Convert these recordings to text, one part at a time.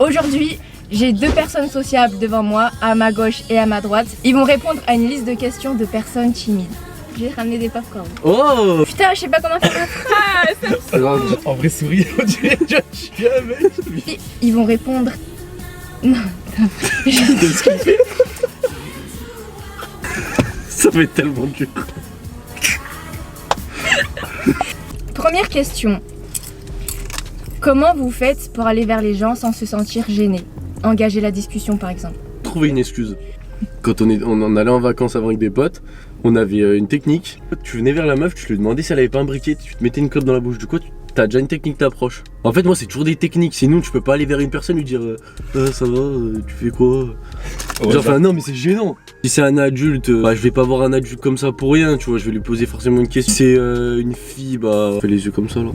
Aujourd'hui, j'ai 2 personnes sociables devant moi, à ma gauche et à ma droite. Ils vont répondre à une liste de questions de personnes timides. J'ai ramené des popcorn. Oh Putain, je sais pas comment faire ma phrase. En vrai, souris, on dirait déjà que je suis un mec. Ils vont répondre. Non. Qu'est-ce qu'il fait? Ça fait tellement du coup. Première question. Comment vous faites pour aller vers les gens sans se sentir gêné? Engager la discussion par exemple. Trouver une excuse. Quand on en allait en vacances avant avec des potes, on avait une technique. Tu venais vers la meuf, tu lui demandais si elle avait pas un briquet, tu te mettais une clope dans la bouche. Du coup, t'as déjà une technique d'approche. En fait, moi, c'est toujours des techniques. Sinon, tu peux pas aller vers une personne et lui dire ça va, tu fais quoi? Ouais, Genre, enfin, non, mais c'est gênant. Si c'est un adulte, bah, je vais pas voir un adulte comme ça pour rien, tu vois. Je vais lui poser forcément une question. Si c'est une fille, bah, fais les yeux comme ça là.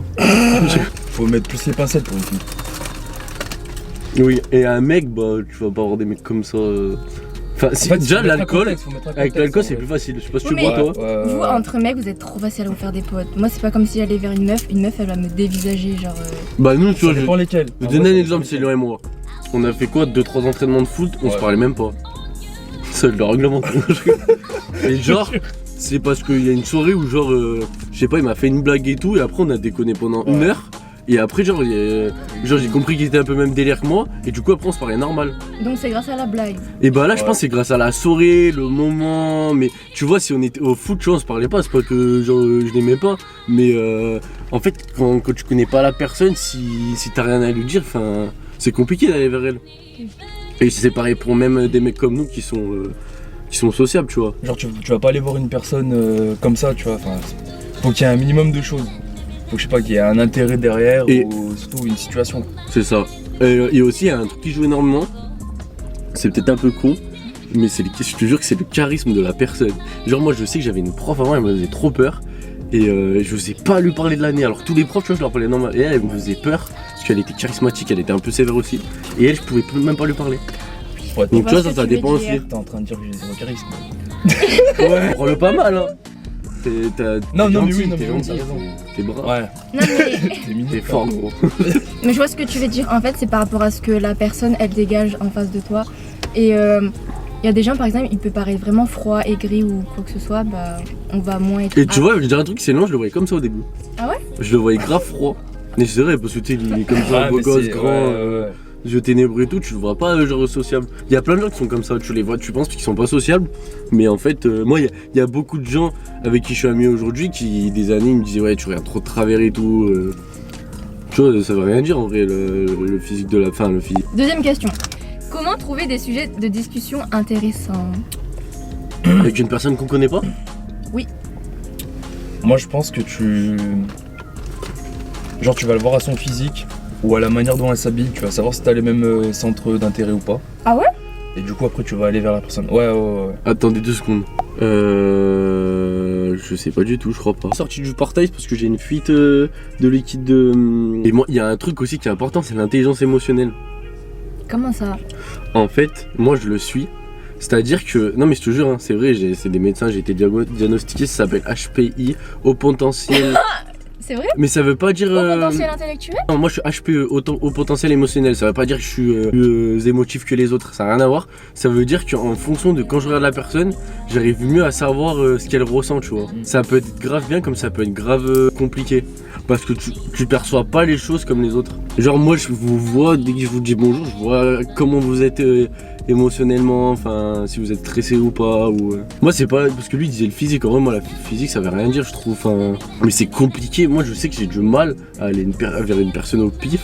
Faut mettre plus les pincettes pour une fille. Oui, et un mec, bah, tu vas pas avoir des mecs comme ça. Enfin, si, En fait, déjà faut mettre un l'alcool, contexte, faut mettre un avec contexte, l'alcool en c'est vrai. plus facile. Je sais pas si Oui, tu bois mais- toi. Vous, entre mecs, vous êtes trop facile à vous faire des potes. Moi, c'est pas comme si j'allais vers une meuf, elle va me dévisager, genre. Bah, nous, tu Ça vois, dépend lesquels. je vais En te donner vrai, un ça exemple, dépend c'est Léon et moi. On a fait quoi, 2-3 entraînements de foot, on se Ouais. parlait même pas. Seul le règlement. Et genre, c'est parce qu'il y a une soirée où genre, je sais pas, il m'a fait une blague et tout, et après on a déconné pendant une heure. Et après genre, j'ai compris qu'il était un peu même délire que moi, et du coup après on se parlait normal. Donc c'est grâce à la blague. Et bah là je Ouais. pense que c'est grâce à la soirée, le moment, mais tu vois si on était au foot, tu vois, on se parlait pas, c'est pas que genre je l'aimais pas, mais en fait quand tu connais pas la personne, si t'as rien à lui dire, enfin c'est compliqué d'aller vers elle. Et c'est pareil pour même des mecs comme nous qui sont sociables, tu vois. Genre, tu vas pas aller voir une personne comme ça, tu vois. Enfin, faut qu'il y ait un minimum de choses. Faut que je sais pas, qu'il y ait un intérêt derrière Et- ou surtout une situation. C'est ça. Et aussi il y a un truc qui joue énormément, c'est peut-être un peu con, mais je te jure que c'est le charisme de la personne. Genre moi je sais que j'avais une prof avant, elle me faisait trop peur. Et je osais pas lui parler de l'année. Alors tous les profs, tu vois, je leur parlais normal. Et elle me faisait peur parce qu'elle était charismatique, elle était un peu sévère aussi. Et elle, je pouvais même pas lui parler. Ouais, Donc vois tu vois, ce que ça tu veux dépend aussi. dire. t'es en train de dire que j'ai zéro charisme. Ouais, prends-le pas mal, hein. Non, non, mais gentil, oui, non, t'es mais oui, gentil, t'as raison. t'es brave. Ouais, Non, mais, t'es mignon. T'es fort, gros. mais je vois ce que tu veux dire. En fait, c'est par rapport à ce que la personne, elle dégage en face de toi. Et il y a des gens, par exemple, il peut paraître vraiment froid, aigri ou quoi que ce soit, bah, on va moins être. Et tu vois, je vais dire un truc, c'est long, je le voyais comme ça au début. Ah ouais? Je le voyais grave froid. Mais c'est vrai, parce que tu sais, il est comme ça, Ouais, beau mais gosse, c'est- grand, ouais. yeux ténébreux et tout, tu le vois pas genre sociable. Il y a plein de gens qui sont comme ça, tu les vois, tu penses qu'ils sont pas sociables, mais en fait, moi, il y a beaucoup de gens avec qui je suis ami aujourd'hui qui, des années, ils me disaient, ouais, tu regardes trop de travers et tout. Tu vois, ça veut rien dire en vrai, le physique de la fin, le physique. Deuxième question. Comment trouver des sujets de discussion intéressants? Avec une personne qu'on connaît pas. Moi, je pense que genre, tu vas le voir à son physique ou à la manière dont elle s'habille. Tu vas savoir si t'as les mêmes centres d'intérêt ou pas. Ah ouais? Et du coup, après, tu vas aller vers la personne. Ouais. Attendez 2 secondes. Je sais pas du tout, je crois pas. Sorti du portail parce que j'ai une fuite de liquide de. Et moi, il y a un truc aussi qui est important, c'est l'intelligence émotionnelle. Comment ça? En fait, moi je le suis. C'est-à-dire que, non mais je te jure, hein, c'est vrai, c'est des médecins, j'ai été diagnostiqué, ça s'appelle HPI, haut potentiel. C'est vrai? Mais ça veut pas dire. Au potentiel intellectuel? Non, moi je suis HPE, haut potentiel émotionnel. Ça veut pas dire que je suis plus émotif que les autres, ça n'a rien à voir. Ça veut dire qu'en fonction de quand je regarde la personne, j'arrive mieux à savoir ce qu'elle ressent, tu vois. Ça peut être grave bien comme ça peut être grave compliqué. Parce que tu perçois pas les choses comme les autres. Genre moi je vous vois, dès que je vous dis bonjour, je vois comment vous êtes émotionnellement, enfin si vous êtes stressé ou pas. Moi c'est pas, parce que lui il disait le physique, en vrai moi la physique ça veut rien dire je trouve. Enfin, mais c'est compliqué, moi je sais que j'ai du mal à aller vers une personne au pif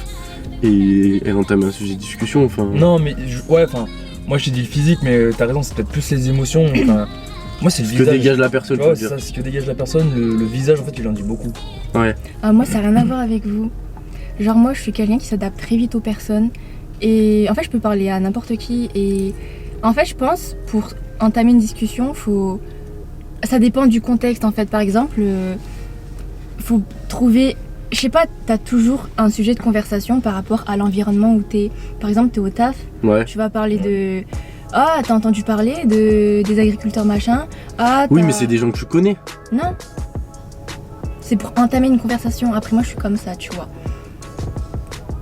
et elle entame un sujet de discussion, enfin. Non, mais ouais, enfin, moi je t'ai dit le physique, mais t'as raison, c'est peut-être plus les émotions. Enfin, moi, c'est le Ce que visage. dégage la personne, Tu tu vois, veux c'est dire. ça, ce que dégage la personne, le visage en fait, il en dit beaucoup. Ouais. Ah, moi, ça n'a rien à voir avec vous. Genre, moi, je suis quelqu'un qui s'adapte très vite aux personnes. Et en fait, je peux parler à n'importe qui. Et en fait, je pense, pour entamer une discussion, ça dépend du contexte, en fait. Par exemple, faut trouver. Je sais pas, t'as toujours un sujet de conversation par rapport à l'environnement où t'es. Par exemple, t'es au taf, Ouais. tu vas parler de. Ah, t'as entendu parler des agriculteurs machin. Ah, Oui, t'as- mais c'est des gens que tu connais. Non. C'est pour entamer une conversation. Après, moi, je suis comme ça, tu vois.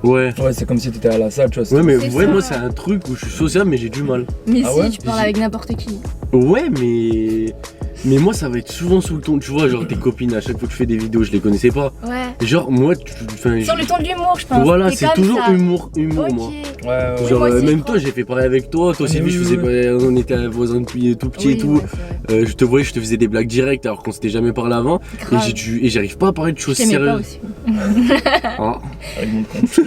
Ouais. Ouais, c'est comme si t'étais à la salle, tu vois. Ouais, mais C'est ouais, ça. moi, c'est un truc où je suis sociable, mais j'ai du mal. Mais Ah si, ouais tu parles avec n'importe qui. Ouais, mais moi, ça va être souvent sous le ton. Tu vois, genre tes copines, à chaque fois que tu fais des vidéos, je les connaissais pas. Ouais. Genre, moi, enfin. Sur le ton de l'humour, je pense. Voilà, T'es c'est comme toujours ça. humour, Ok. moi. Ouais. Genre, moi aussi, même je toi, crois. j'ai fait pareil avec toi. Toi aussi, Ah, mais je oui, faisais oui, pareil, on était voisins depuis tout petit Oui, et tout. ouais, c'est vrai. Je te voyais, je te faisais des blagues directes alors qu'on s'était jamais parlé avant. Grave. Et j'arrive pas à parler de Je choses t'aimais pas sérieuses. aussi. Ah. Avec mon compte.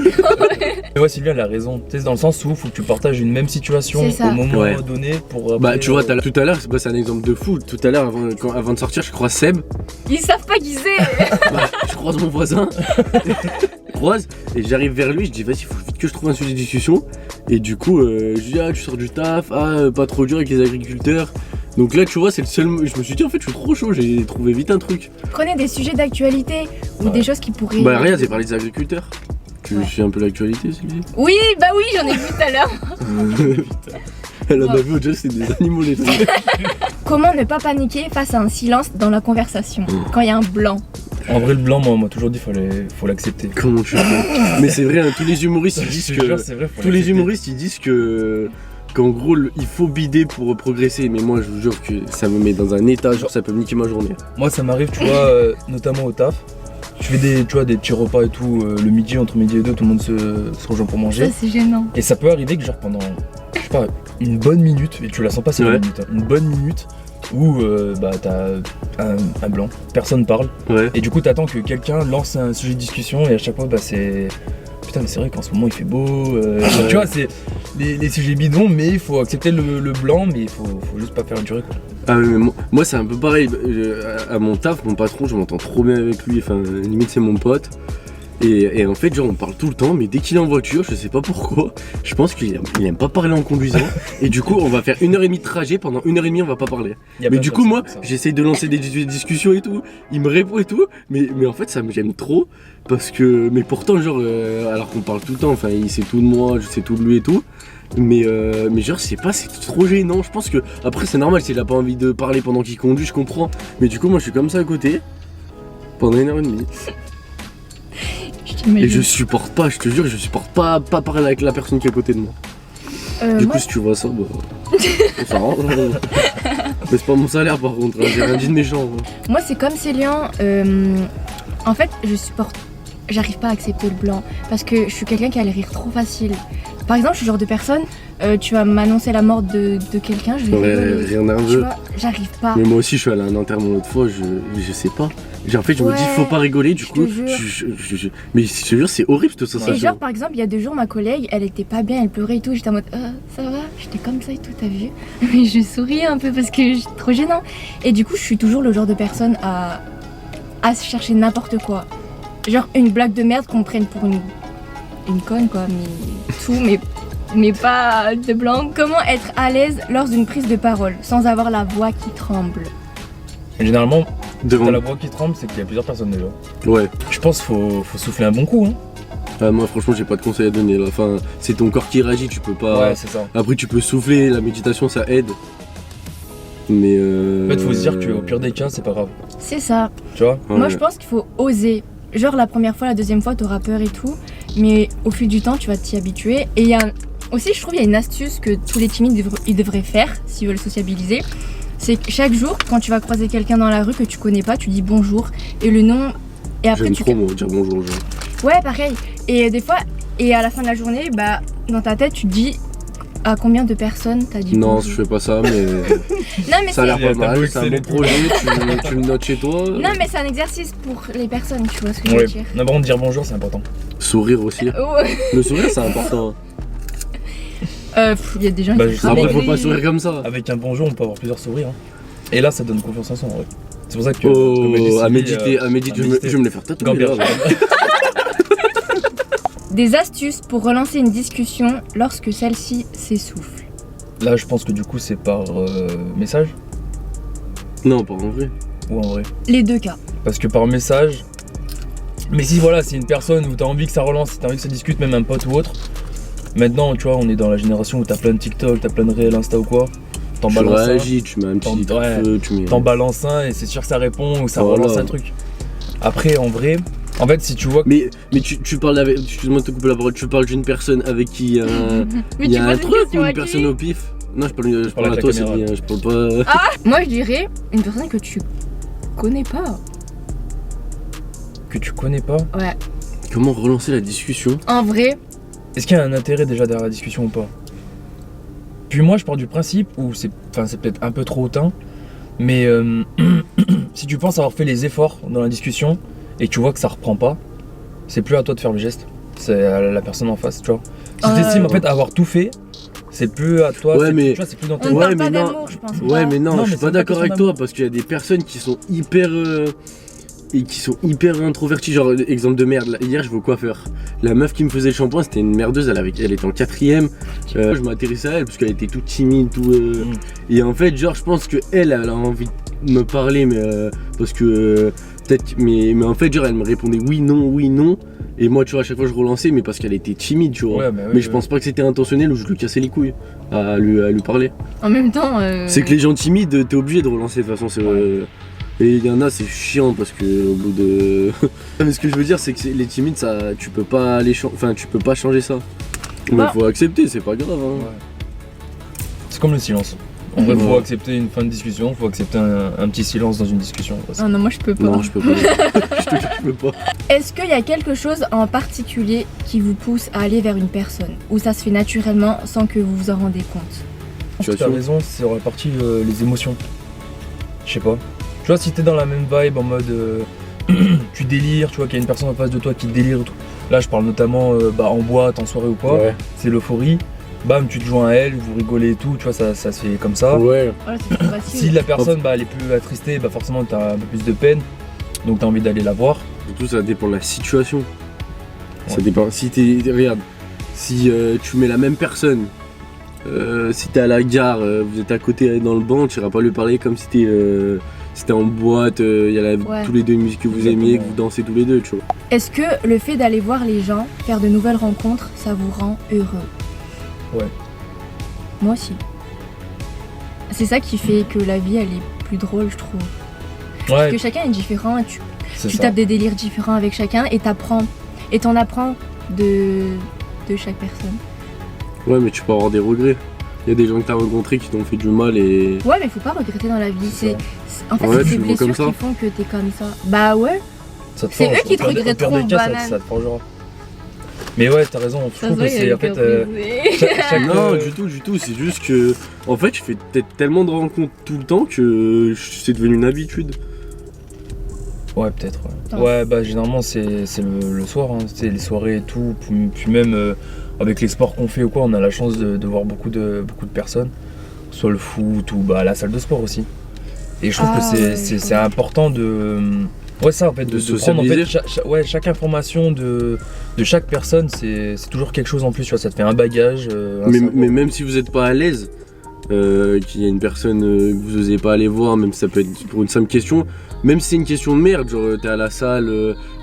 Mais ouais, Sylvia, elle a raison. Tu sais, c'est dans le sens où faut que tu partages une même situation C'est ça. au moment Ouais. donné pour. Bah, après, tu vois, tout à l'heure, c'est un exemple de fou. Tout à l'heure, avant de sortir, je croise Seb. Ils savent pas qui c'est. Bah, je croise mon voisin. Je croise et j'arrive vers lui. Je dis, vas-y, faut vite que je trouve un sujet de discussion. Et du coup, je dis, ah, tu sors du taf. Ah, pas trop dur avec les agriculteurs. Donc là, tu vois, c'est le seul. Je me suis dit, en fait, je suis trop chaud. J'ai trouvé vite un truc. Prenez des sujets d'actualité ou Ouais. des choses qui pourraient. Bah, rien, c'est parler des agriculteurs. Tu Ouais. suis un peu l'actualité, Sylvie. Oui, bah oui, j'en ai vu tout à l'heure. Elle en a vu, déjà, c'est des animaux, les trucs. Comment ne pas paniquer face à un silence dans la conversation quand il y a un blanc? En vrai, le blanc, moi, on m'a toujours dit faut l'accepter. Comment tu fais? Mais c'est vrai, hein, tous les humoristes, ils disent Je te jure, que. c'est vrai, faut Tous les l'accepter. humoristes, ils disent que. Qu'en gros, il faut bider pour progresser. Mais moi, je vous jure que ça me met dans un état, genre, ça peut me niquer ma journée. Moi, ça m'arrive, tu vois, notamment au taf. Je fais tu vois, des petits repas et tout, le midi, entre midi et deux, tout le monde se rejoint pour Ça, manger. c'est gênant. Et ça peut arriver que, genre, pendant, je sais pas, une bonne minute, et tu la sens pas, c'est Ouais. une minute, hein, une bonne minute, où bah, t'as un blanc, personne parle, Ouais. et du coup, t'attends que quelqu'un lance un sujet de discussion, et à chaque fois, bah, c'est. Putain, mais c'est vrai qu'en ce moment il fait beau. Tu vois, c'est les sujets bidons, mais il faut accepter le blanc, mais il faut juste pas faire durer, quoi. Ah oui, mais moi c'est un peu pareil. À mon taf, mon patron, je m'entends trop bien avec lui. Enfin, limite, c'est mon pote. Et en fait, genre, on parle tout le temps, mais dès qu'il est en voiture, je sais pas pourquoi, je pense qu'il aime pas parler en conduisant. Et du coup, on va faire 1h30 de trajet, pendant 1h30, on va pas parler. Y a Mais plein du de coup, moi, personnes comme ça. j'essaye de lancer des discussions et tout. Il me répond et tout. Mais en fait, ça me gêne trop. Parce que. Mais pourtant, genre, alors qu'on parle tout le temps, enfin, il sait tout de moi, je sais tout de lui et tout. Mais genre, je sais pas, c'est trop gênant. Je pense que. Après, c'est normal, s'il a pas envie de parler pendant qu'il conduit, je comprends. Mais du coup, moi, je suis comme ça à côté. Pendant 1h30. Je Et t'imagine. je supporte pas, je te jure, je supporte pas parler avec la personne qui est à côté de moi. Du Moi, coup, si tu vois ça, bah. On s'arrange. Mais c'est pas mon salaire par contre, hein, j'ai rien dit de méchant. hein. moi, c'est comme Célian. En fait, j'arrive pas à accepter le blanc parce que je suis quelqu'un qui a le rire trop facile. Par exemple, je suis le genre de personne, tu vas m'annoncer la mort de quelqu'un, je vais Ouais, rigoler. rien Tu nerveux. vois, j'arrive pas. Mais moi aussi, je suis allé à un enterrement l'autre fois, je sais pas. En fait, je me dis, Ouais, faut pas rigoler, du je coup. te jure. Mais je te jure, c'est horrible toute Et sensation. genre, par exemple, il y a 2 jours, ma collègue, elle était pas bien, elle pleurait et tout. J'étais en mode, ça va? J'étais comme ça et tout, t'as vu? Mais je souriais un peu parce que c'est trop gênant. Et du coup, je suis toujours le genre de personne à se chercher n'importe quoi. Genre, une blague de merde qu'on me prenne pour une conne, quoi. Mais tout, mais pas de blanc. Comment être à l'aise lors d'une prise de parole sans avoir la voix qui tremble? Et généralement, Devant. t'as la voix qui tremble, c'est qu'il y a plusieurs personnes déjà. Ouais. Je pense qu'il faut souffler un bon coup, hein. Moi, franchement, j'ai pas de conseils à donner. Là. Enfin, c'est ton corps qui réagit, tu peux pas. Ouais, c'est ça. Après, tu peux souffler, la méditation, ça aide. Mais. En fait, faut se dire qu'au pire des cas, c'est pas grave. C'est ça. Tu vois? Moi, je pense qu'il faut oser. Genre, la première fois, la deuxième fois, t'auras peur et tout. Mais au fil du temps, tu vas t'y habituer. Et il y a aussi, je trouve, il y a une astuce que tous les timides ils devraient faire s'ils veulent sociabiliser. C'est que chaque jour, quand tu vas croiser quelqu'un dans la rue que tu connais pas, tu dis bonjour et le nom. Et après, J'aime tu. trop, moi, dire bonjour aux gens. Ouais, pareil. Et des fois, et à la fin de la journée, bah, dans ta tête, tu te dis à combien de personnes t'as dit Non, bonjour. je fais pas ça, mais. Non, mais Ça a l'air c'est- pas mal, t'as c'est un bossé bon les projet, tu le notes chez toi. Non, mais c'est un exercice pour les personnes, tu vois ce que je Ouais. veux dire. Non, par contre, dire bonjour, c'est important. Sourire aussi. Ouais. Le sourire, c'est important. Il y a des gens Bah, qui justement, Après, crament. faut pas sourire comme ça. Avec un bonjour, on peut avoir plusieurs sourires. hein. Et là, ça donne confiance en soi, en vrai. C'est pour ça que. comme elle dit Oh, à Sylvie, méditer, à je méditer. vais me les faire tatouer. Gambiarde. là. Des astuces pour relancer une discussion lorsque celle-ci s'essouffle. Là, je pense que du coup, c'est par message Non, pas en vrai. ou en vrai. Les deux cas. Parce que par message. Mais si voilà, c'est une personne où t'as envie que ça relance, si t'as envie que ça discute, même un pote ou autre. Maintenant, tu vois, on est dans la génération où t'as plein de TikTok, t'as plein de réels Insta ou quoi. T'en Tu balances un, réagis, tu mets un petit Ouais. feu, tu mets. t'en balances un et c'est sûr que ça répond ou ça Voilà. relance un truc. Après, en vrai, En fait, si tu vois que Mais tu parles avec. Excuse-moi de te couper la parole, tu parles d'une personne avec qui il y a un, Mais il y tu a poses un une truc ou question à une qui? personne au pif? Non, je parle avec à la toi, c'est caméra. bien, je parle pas. Moi, je dirais une personne que tu connais pas. que tu connais pas, Ouais. Comment relancer la discussion? En vrai, est-ce qu'il y a un intérêt déjà derrière la discussion ou pas? Puis moi, je pars du principe où c'est peut-être un peu trop hautain, mais si tu penses avoir fait les efforts dans la discussion et que tu vois que ça reprend pas, c'est plus à toi de faire le geste, c'est à la personne en face, tu vois. Si t'estimes en fait avoir tout fait, c'est plus à toi, Ouais, c'est- mais- tu vois, c'est plus dans on tes ne Ouais, parle pas mais non. d'amour, je pense. Ouais, pas. mais non, Non, je mais suis pas c'est pas d'accord avec question toi parce qu'il y a des personnes qui sont hyper introverties. Genre, exemple de merde, là, hier je vais au coiffeur. La meuf qui me faisait le shampoing, c'était une merdeuse, elle était en 4ème. Je m'intéressais à elle parce qu'elle était toute timide, Et en fait, genre, je pense qu'elle a envie de me parler, mais parce que peut-être. Mais en fait, genre, elle me répondait oui, non. Et moi, tu vois, à chaque fois je relançais, mais parce qu'elle était timide, tu vois. Ouais, bah oui, mais je oui. pense pas que c'était intentionnel ou je lui cassais les couilles à lui parler. En même temps. C'est que les gens timides, t'es obligé de relancer de toute façon. Et il y en a, c'est chiant parce que au bout de. Mais ce que je veux dire, c'est que les timides, ça, tu peux pas tu peux pas changer ça. Mais Bah. faut accepter, c'est pas grave. Hein. Ouais. C'est comme le silence. En vrai, faut Ouais. accepter une fin de discussion, faut accepter un petit silence dans une discussion. Ah non, moi je peux pas. Non, je peux pas. Je te jure, je peux pas. Est-ce qu'il y a quelque chose en particulier qui vous pousse à aller vers une personne ou ça se fait naturellement sans que vous vous en rendez compte? Tu as Situation. raison, c'est sur la partie les émotions. Je sais pas. Tu vois, si t'es dans la même vibe en mode tu délires, tu vois qu'il y a une personne en face de toi qui délire et tout. Là, je parle notamment en boîte, en soirée ou quoi. Ouais. C'est l'euphorie. Bam, tu te joins à elle, vous rigolez et tout, tu vois, ça se fait comme ça. Ouais. Voilà, c'est trop facile. Si la personne elle est plus attristée, forcément t'as un peu plus de peine, donc t'as envie d'aller la voir. Surtout, ça dépend de la situation. Ça Ouais. dépend. Si regarde, si tu mets la même personne, si t'es à la gare, vous êtes à côté dans le banc, tu iras pas lui parler comme si c'était en boîte, il y a Ouais. tous les deux une musique que vous aimiez, que vous dansez tous les deux, tu vois. Est-ce que le fait d'aller voir les gens, faire de nouvelles rencontres, ça vous rend heureux? Ouais. Moi aussi. C'est ça qui fait que la vie elle est plus drôle, je trouve. Parce Ouais, que chacun est différent et c'est tu ça. tapes des délires différents avec chacun et t'apprends. Et t'en apprends de chaque personne. Ouais, mais tu peux avoir des regrets. Il y a des gens que t'as rencontrés qui t'ont fait du mal et. Ouais, mais faut pas regretter dans la vie. C'est En fait, Ouais, c'est tu ces le vois comme blessures ça. qui font que t'es comme ça. Bah ouais, Ça te C'est forge. eux qui te Au pire des- regretteront, au pire des cas, banane. ça te forgera. Mais ouais, t'as raison, je ça se trouve voit, que il y a c'est le en fait. cœur brisé. chaque, Non, du tout, c'est juste que. En fait, je fais peut-être tellement de rencontres tout le temps que c'est devenu une habitude. Ouais, peut-être. Ouais, Ouais. ouais généralement c'est le soir, hein, c'est les soirées et tout. Puis même avec les sports qu'on fait ou quoi, on a la chance de voir beaucoup de personnes. Soit le foot ou la salle de sport aussi. Et je trouve Ah, que ouais, c'est important de. Ouais, ça en fait, De de prendre en fait sociabiliser. chaque information de chaque personne, c'est toujours quelque chose en plus, tu vois, ça te fait un bagage. Un Mais, savoir. mais même si vous n'êtes pas à l'aise, qu'il y a une personne que vous n'osez pas aller voir, même si ça peut être pour une simple question, même si c'est une question de merde, genre t'es à la salle,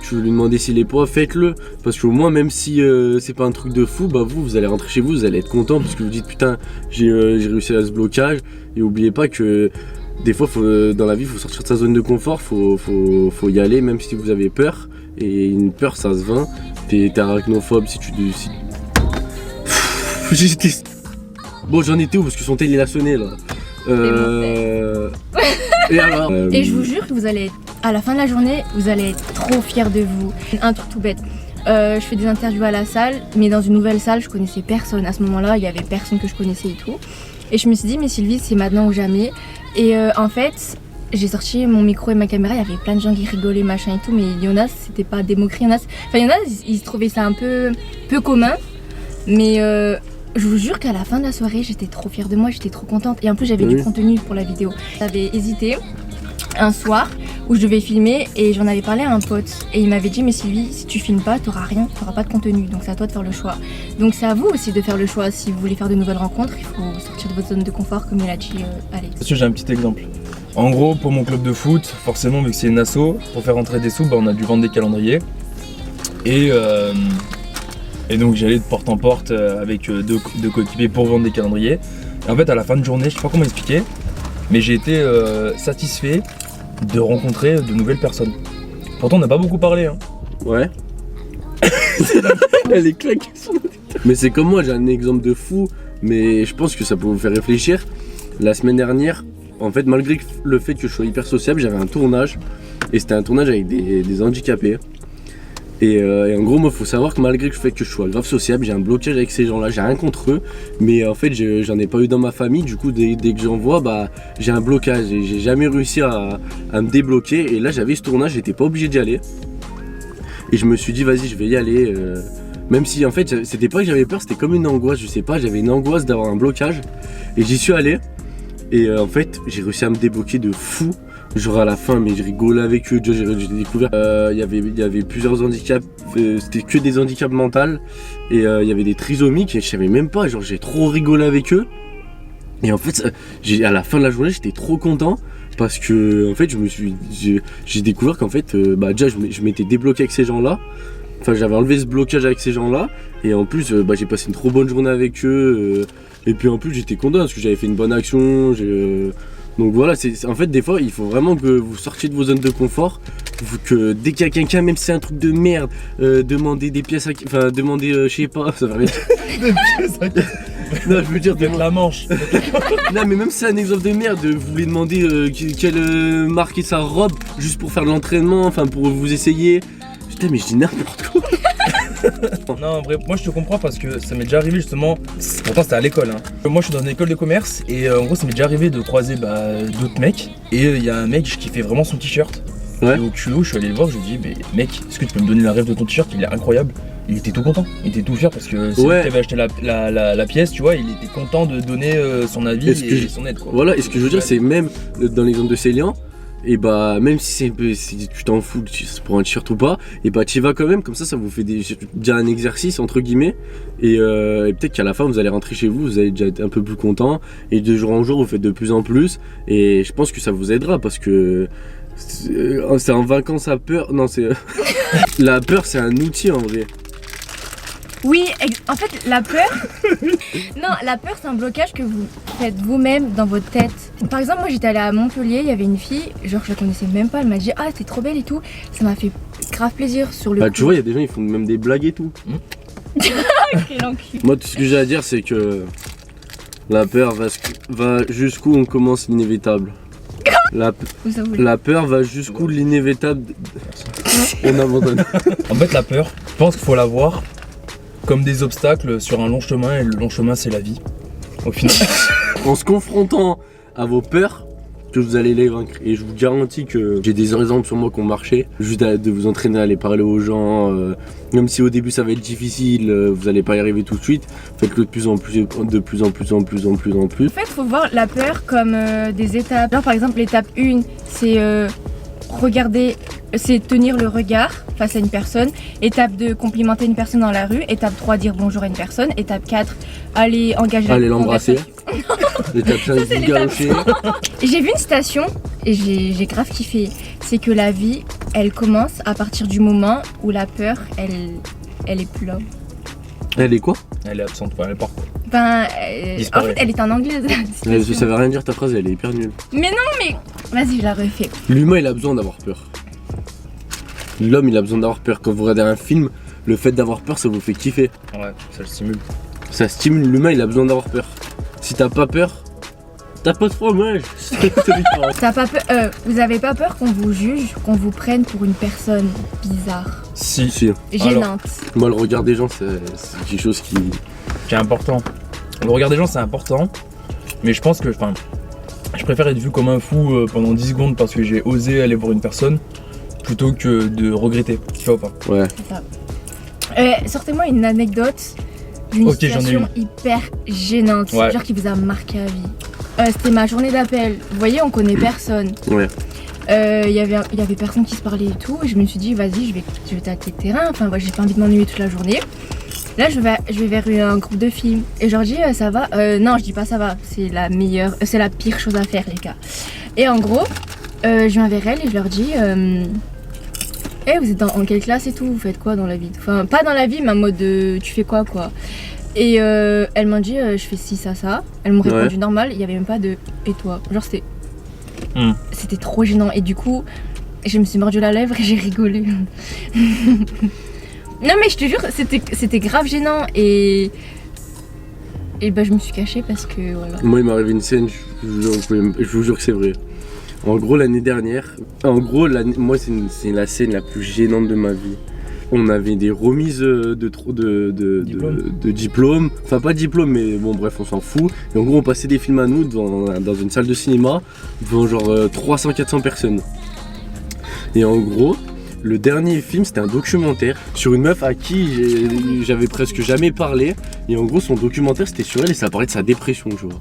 tu veux lui demander s'il est pas, faites-le. Parce qu'au moins, même si c'est pas un truc de fou, vous allez rentrer chez vous, vous allez être content parce que vous dites putain, j'ai réussi à ce blocage. Et oubliez pas que des fois, dans la vie, il faut sortir de sa zone de confort, faut y aller même si vous avez peur. Et une peur, ça se vainc. T'es arachnophobe si tu. J'étais. Bon, j'en étais où parce que son tel il a sonné là. Et alors Et je vous jure que vous allez être, à la fin de la journée, vous allez être trop fiers de vous. Un truc tout bête. Je fais des interviews à la salle, mais dans une nouvelle salle, je connaissais personne. À ce moment-là, il y avait personne que je connaissais et tout. Et je me suis dit, mais Sylvie, c'est maintenant ou jamais. Et en fait, j'ai sorti mon micro et ma caméra, il y avait plein de gens qui rigolaient, machin et tout, mais il y en a, c'était pas des moqueries. Il y en a, ils se trouvaient ça un peu commun. Mais je vous jure qu'à la fin de la soirée, j'étais trop fière de moi, j'étais trop contente. Et en plus, j'avais Oui. du contenu pour la vidéo. J'avais hésité un soir où je devais filmer et j'en avais parlé à un pote. Et il m'avait dit, mais Sylvie, si tu filmes pas, t'auras rien, t'auras pas de contenu. Donc c'est à toi de faire le choix. Donc c'est à vous aussi de faire le choix. Si vous voulez faire de nouvelles rencontres, il faut sortir de votre zone de confort, comme il a dit Alex. Parce que j'ai un petit exemple. En gros, pour mon club de foot, forcément, vu que c'est une asso, pour faire rentrer des sous, on a dû vendre des calendriers. Et donc j'allais de porte en porte avec deux coéquipiers pour vendre des calendriers. Et en fait, à la fin de journée, je sais pas comment expliquer, mais j'ai été satisfait de rencontrer de nouvelles personnes. Pourtant, on n'a pas beaucoup parlé, hein. Ouais. Elle est claquée sur la tête. Mais c'est comme moi, j'ai un exemple de fou, mais je pense que ça peut vous faire réfléchir. La semaine dernière, en fait, malgré le fait que je sois hyper sociable, j'avais un tournage. Et c'était un tournage avec des handicapés. Et en gros, moi, faut savoir que malgré le fait que je sois grave sociable, j'ai un blocage avec ces gens-là. J'ai rien contre eux, mais en fait, j'en ai pas eu dans ma famille. Du coup, dès que j'en vois, bah, j'ai un blocage. Et j'ai jamais réussi à me débloquer. Et là, j'avais ce tournage, j'étais pas obligé d'y aller. Et je me suis dit, vas-y, je vais y aller. Même si, en fait, c'était pas que j'avais peur, c'était comme une angoisse. Je sais pas, j'avais une angoisse d'avoir un blocage. Et j'y suis allé. Et en fait, j'ai réussi à me débloquer de fou. Genre à la fin, mais je rigolais avec eux. J'ai découvert, il y avait plusieurs handicaps. C'était que des handicaps mentaux. Et il y avait des trisomiques. Et je savais même pas. Genre, j'ai trop rigolé avec eux. Et en fait, à la fin de la journée, j'étais trop content. Parce que en fait j'ai découvert qu'en fait déjà je m'étais débloqué avec ces gens-là. Enfin j'avais enlevé ce blocage avec ces gens-là. Et en plus j'ai passé une trop bonne journée avec eux. Et puis en plus j'étais content parce que j'avais fait une bonne action. Donc voilà, en fait des fois il faut vraiment que vous sortiez de vos zones de confort. Que dès qu'il y a quelqu'un, même si c'est un truc de merde, demandez des pièces demandez je sais pas, ça va rien dire. Des pièces à... Non, je veux dire, de la manche. Non, mais même si c'est un exemple de merde, vous voulez demander quelle marque est sa robe juste pour faire de l'entraînement, enfin pour vous essayer. Putain, mais je dis n'importe quoi. Non, en vrai, moi je te comprends parce que ça m'est déjà arrivé justement. Pourtant, c'était à l'école. Moi, je suis dans une école de commerce et en gros, ça m'est déjà arrivé de croiser d'autres mecs. Et il y a un mec qui fait vraiment son t-shirt. Ouais. Et au culot, je suis allé le voir, je lui ai dit, mais mec, est-ce que tu peux me donner la rêve de ton t-shirt? Il est incroyable. Il était tout content, il était tout fier parce que c'est lui qui avait acheté la pièce, tu vois, il était content de donner son avis et son aide, quoi. Voilà, et ce que je veux dire, c'est même dans l'exemple de Célian, et bah même si tu t'en fous pour un t-shirt ou pas, et bah tu y vas quand même, comme ça vous fait déjà un exercice entre guillemets, et peut-être qu'à la fin vous allez rentrer chez vous, vous allez déjà être un peu plus content, et de jour en jour vous faites de plus en plus, et je pense que ça vous aidera parce que c'est en vainquant sa peur, non c'est la peur c'est un outil en vrai. Oui, en fait, la peur. Non, la peur, c'est un blocage que vous faites vous-même dans votre tête. Par exemple, moi j'étais allée à Montpellier, il y avait une fille, genre je la connaissais même pas, elle m'a dit ah t'es trop belle et tout. Ça m'a fait grave plaisir sur le coup. Tu vois, il y a des gens ils font même des blagues et tout. Moi tout ce que j'ai à dire c'est que la peur va jusqu'où on commence l'inévitable. La peur va jusqu'où l'inévitable on abandonne. En fait la peur, je pense qu'il faut la voir comme des obstacles sur un long chemin et le long chemin c'est la vie. Au final. En se confrontant à vos peurs, que vous allez les vaincre. Et je vous garantis que j'ai des exemples sur moi qui ont marché. Juste de vous entraîner à aller parler aux gens. Même si au début ça va être difficile, vous n'allez pas y arriver tout de suite. Faites-le de plus en plus, de plus en plus. En fait, il faut voir la peur comme des étapes. Genre par exemple, l'étape 1, c'est regarder, c'est tenir le regard face à une personne. Étape 2, complimenter une personne dans la rue. Étape 3, dire bonjour à une personne. Étape 4, aller engager aller l'embrasser. L'étape 5, vous galocher. J'ai vu une citation et j'ai grave kiffé. C'est que la vie, elle commence à partir du moment où la peur, elle est plus là. Elle est quoi? Elle est absente, elle est pas. Ben, en fait, elle est en anglais. Ça veut rien dire ta phrase, elle est hyper nulle. Mais non, mais vas-y, je la refais. L'humain, il a besoin d'avoir peur. L'homme, il a besoin d'avoir peur. Quand vous regardez un film, le fait d'avoir peur, ça vous fait kiffer. Ouais, ça le stimule. Ça stimule, l'humain, il a besoin d'avoir peur. Si t'as pas peur, t'as pas de fromage. T'as pas peur, vous avez pas peur qu'on vous juge, qu'on vous prenne pour une personne bizarre, Si. gênante? Moi, le regard des gens, c'est quelque chose qui est important. Le regard des gens, c'est important. Mais je pense que, je préfère être vu comme un fou pendant 10 secondes parce que j'ai osé aller voir une personne plutôt que de regretter. Tu vois ou pas? Ouais. Sortez-moi une anecdote d'une situation hyper gênante, genre qui vous a marqué à vie. C'était ma journée d'appel. Vous voyez, on connaît personne. Ouais. Il y avait personne qui se parlait et tout. Et je me suis dit, vas-y, je vais tâter le terrain. Enfin, j'ai pas envie de m'ennuyer toute la journée. Là, je vais vers un groupe de filles. Et je leur dis, ça va? Non, je dis pas ça va. C'est la pire chose à faire, les gars. Et en gros, je viens vers elles et je leur dis, vous êtes en quelle classe et tout? Vous faites quoi dans la vie? Enfin, pas dans la vie, mais en mode, tu fais quoi? Et elles m'ont dit, je fais ci, ça. Elles m'ont répondu normal. Il y avait même pas de et toi. Genre, c'était trop gênant. Et du coup, Je me suis mordu la lèvre et j'ai rigolé. Non mais je te jure, c'était grave gênant et bah je me suis cachée parce que voilà. Moi il m'est arrivé une scène, je vous jure que c'est vrai. En gros l'année dernière, moi c'est la scène la plus gênante de ma vie. On avait des remises de diplômes, enfin pas de diplôme mais bon bref on s'en fout. Et en gros on passait des films à nous dans une salle de cinéma devant genre 300-400 personnes. Et en gros, le dernier film c'était un documentaire sur une meuf à qui j'avais presque jamais parlé. Et en gros son documentaire c'était sur elle et ça parlait de sa dépression tu vois.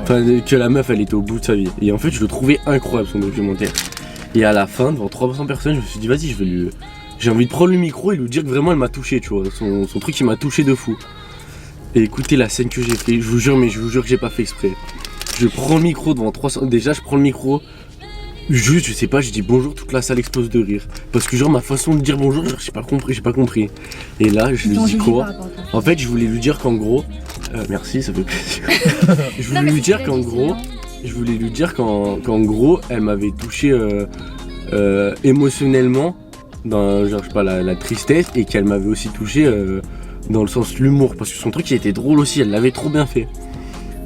Enfin que la meuf elle était au bout de sa vie. Et en fait je le trouvais incroyable son documentaire. Et à la fin devant 300 personnes je me suis dit vas-y j'ai envie de prendre le micro et lui dire que vraiment elle m'a touché tu vois. Son truc il m'a touché de fou. Et écoutez la scène que j'ai fait, je vous jure que j'ai pas fait exprès. Je prends le micro devant 300, déjà je prends le micro. Juste, je sais pas, je dis bonjour, toute la salle explose de rire. Parce que genre ma façon de dire bonjour, genre j'ai pas compris. Et là, je lui dis quoi? En fait, je voulais lui dire qu'en gros, merci, ça fait plaisir. Je voulais lui dire qu'en gros, elle m'avait touché émotionnellement dans genre je sais pas la tristesse et qu'elle m'avait aussi touché dans le sens de l'humour parce que son truc il était drôle aussi, elle l'avait trop bien fait.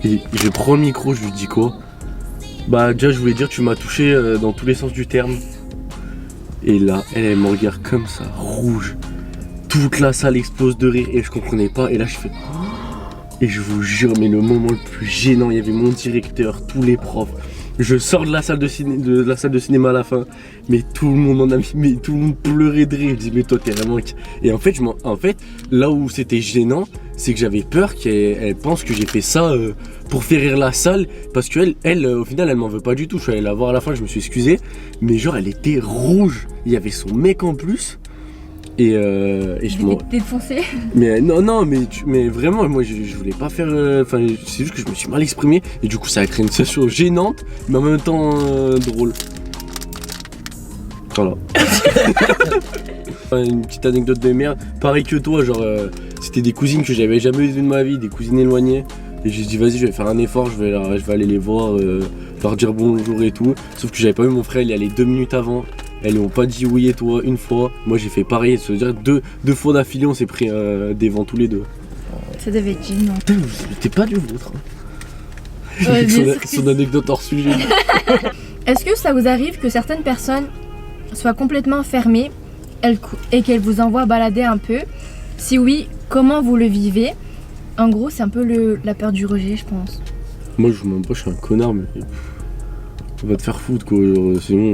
Et je prends le micro, je lui dis quoi? Bah déjà je voulais dire que tu m'as touché dans tous les sens du terme. Et là elle me regarde comme ça, rouge. Toute la salle explose de rire et je comprenais pas. Et là je fais et je vous jure mais le moment le plus gênant, il y avait mon directeur, tous les profs. Je sors de la salle de cinéma à la fin, mais tout le monde tout le monde pleurait de rire. Je dis mais toi t'es vraiment... Et en fait, là où c'était gênant, c'est que j'avais peur qu'elle pense que j'ai fait ça pour faire rire la salle, parce qu'elle, au final, elle m'en veut pas du tout. Je suis allé la voir à la fin, je me suis excusé, mais genre elle était rouge. Il y avait son mec en plus. Et je m'en... T'es défoncé. Mais non, mais vraiment, moi je voulais pas faire. Enfin, c'est juste que je me suis mal exprimé et du coup ça a créé une situation gênante, mais en même temps drôle. Voilà. Une petite anecdote de merde. Pareil que toi, genre c'était des cousines que j'avais jamais vues de ma vie, des cousines éloignées. Et j'ai dit vas-y, je vais faire un effort, je vais aller les voir, leur dire bonjour et tout. Sauf que j'avais pas vu mon frère, il y allait 2 minutes avant. Elles n'ont pas dit oui et toi une fois. Moi j'ai fait pareil, c'est-à-dire deux fois d'affilée on s'est pris des vents tous les deux. Ça devait être gênant. T'es pas du vôtre. Ouais, son anecdote hors sujet. Est-ce que ça vous arrive que certaines personnes soient complètement fermées et qu'elles vous envoient balader un peu? Si oui, comment vous le vivez? En gros c'est un peu la peur du rejet je pense. Moi je m'en pas, je suis un connard mais... On va te faire foutre quoi, genre, sinon...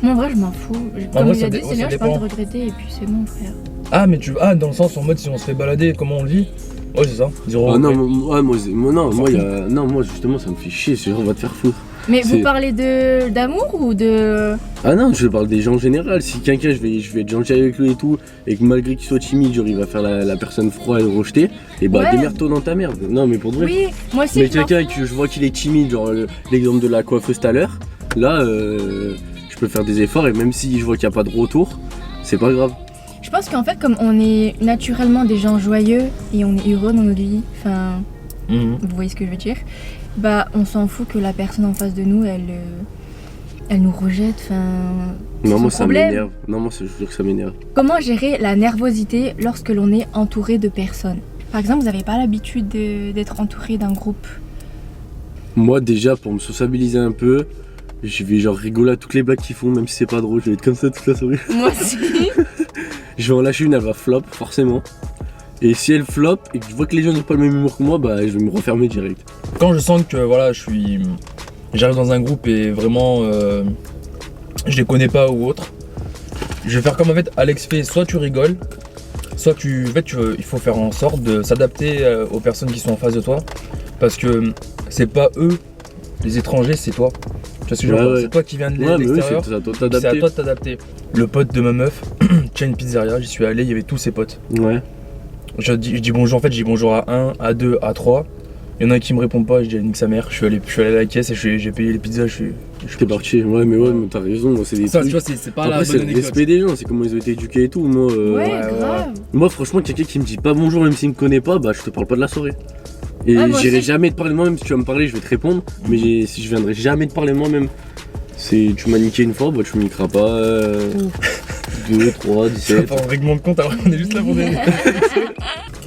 Moi en vrai je m'en fous. Comme moi, il a dit, c'est bien, je peux pas dépend. te regretter et puis c'est bon frère. Ah, mais dans le sens en mode si on se fait balader, comment on le vit? Ouais, c'est ça. Zéro Ah non, regret. moi justement ça me fait chier, c'est genre on va te faire foutre. Mais vous parlez d'amour ou de... Ah non, je parle des gens en général. Si quelqu'un, je vais être gentil avec lui et tout, et que malgré qu'il soit timide, genre il va faire la personne froide et le rejeter, et bah Ouais. démerde-toi dans ta merde. Non mais pour de vrai. Oui, moi aussi Mais je m'en quelqu'un fous. que je vois qu'il est timide, genre l'exemple de la coiffeuse tout à l'heure, là je peux faire des efforts et même si je vois qu'il n'y a pas de retour, c'est pas grave. Je pense qu'en fait comme on est naturellement des gens joyeux et on est heureux dans notre vie, enfin Mhm. vous voyez ce que je veux dire, bah on s'en fout que la personne en face de nous elle nous rejette, enfin... c'est Non son moi ça problème. m'énerve. Non moi je jure que ça m'énerve. Comment gérer la nervosité lorsque l'on est entouré de personnes? Par exemple, vous n'avez pas l'habitude d'être entouré d'un groupe. Moi déjà pour me sociabiliser un peu, je vais genre rigoler à toutes les blagues qu'ils font, même si c'est pas drôle, je vais être comme ça toute la soirée. Moi aussi. Je vais en lâcher une, elle va flop forcément. Et si elle flop et que je vois que les gens n'ont pas le même humour que moi, bah je vais me refermer direct. Quand je sens que voilà, j'arrive dans un groupe et vraiment je les connais pas ou autre, je vais faire comme en fait Alex fait, soit tu rigoles, soit il faut faire en sorte de s'adapter aux personnes qui sont en face de toi, parce que c'est pas eux, les étrangers, c'est toi. Tu vois ce que je veux dire ? Ouais. C'est toi qui viens de Ouais mais oui, l'extérieur, c'est à toi de c'est à t'adapter. toi de t'adapter. Le pote de ma meuf, tient une pizzeria, j'y suis allé, il y avait tous ses potes. Ouais. Je dis bonjour, en fait, je dis bonjour à 1, à 2, à 3. Il y en a un qui me répond pas, je dis nique sa mère. Je suis allé à la caisse et j'ai payé les pizzas. Je T'es parti, ouais mais t'as raison, moi, c'est des Ça, trucs. tu vois, c'est pas Après la c'est bonne le anecdote. respect des gens, c'est comment ils ont été éduqués et tout. Moi, Ouais, ouais. grave. moi franchement quelqu'un qui me dit pas bonjour même s'il me connaît pas, bah je te parle pas de la soirée. Et Ouais, moi j'irai aussi. jamais te parler moi-même, si tu vas me parler je vais te répondre, mais si je viendrai jamais te parler moi-même. Tu m'as niqué une fois, bah tu me niqueras pas 2, 3, Tu vas 17. faire un règlement de compte alors qu'on est juste là pour des.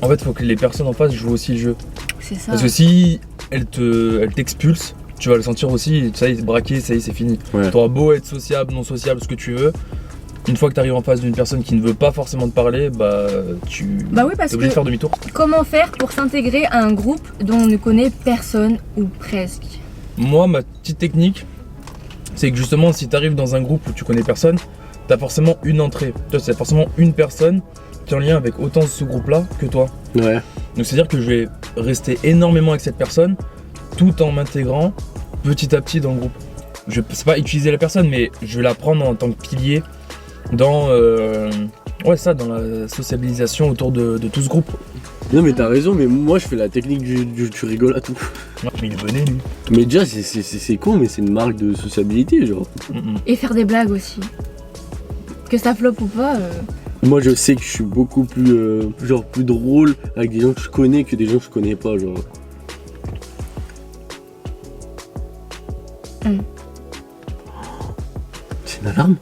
En fait, faut que les personnes en face jouent aussi le jeu. C'est ça. Parce que si elle t'expulse, tu vas le sentir aussi, ça y est, braqué, ça y est, c'est fini. Ouais. T'auras beau être sociable, non sociable, ce que tu veux. Une fois que t'arrives en face d'une personne qui ne veut pas forcément te parler, bah Bah oui, parce t'es obligé de que faire demi-tour. comment faire pour s'intégrer à un groupe dont on ne connaît personne ou presque? Moi, ma petite technique, c'est que justement, si t'arrives dans un groupe où tu connais personne, t'as forcément une entrée. Toi, c'est forcément une personne qui est en lien avec autant ce groupe-là que toi. Ouais. Donc c'est-à-dire que je vais rester énormément avec cette personne tout en m'intégrant petit à petit dans le groupe. Je ne sais pas utiliser la personne, mais je vais la prendre en tant que pilier dans, dans la sociabilisation autour de tout ce groupe. Non mais t'as raison, mais moi je fais la technique du tu rigoles à tout. Mais il venait lui. Mais déjà c'est con, mais c'est une marque de sociabilité genre. Et faire des blagues aussi. Que ça floppe ou pas. Moi je sais que je suis beaucoup plus plus drôle avec des gens que je connais que des gens que je connais pas genre. C'est une alarme.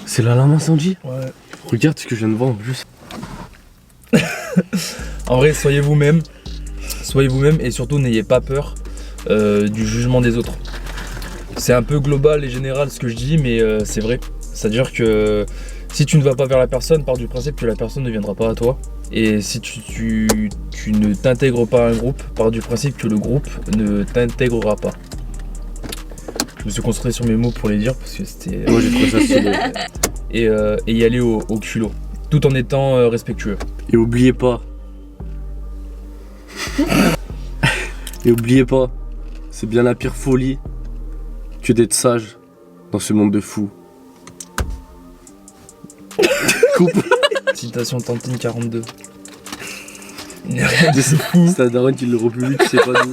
C'est l'alarme incendie. Ouais. Regarde ce que je viens de voir en plus. En vrai, soyez vous-même. Soyez vous-même et surtout n'ayez pas peur du jugement des autres. C'est un peu global et général ce que je dis, mais c'est vrai. C'est-à-dire que si tu ne vas pas vers la personne, pars du principe que la personne ne viendra pas à toi. Et si tu ne t'intègres pas à un groupe, pars du principe que le groupe ne t'intégrera pas. Je me suis concentré sur mes mots pour les dire parce que c'était. Moi j'ai trouvé ça stylé. Et y aller au culot, tout en étant respectueux. Et oubliez pas. Et oubliez pas, c'est bien la pire folie que d'être sage dans ce monde de fous. Coupe. Citation Tantine 42. Il n'y a rien de fou. C'est un daron qui le republie, tu sais pas d'où.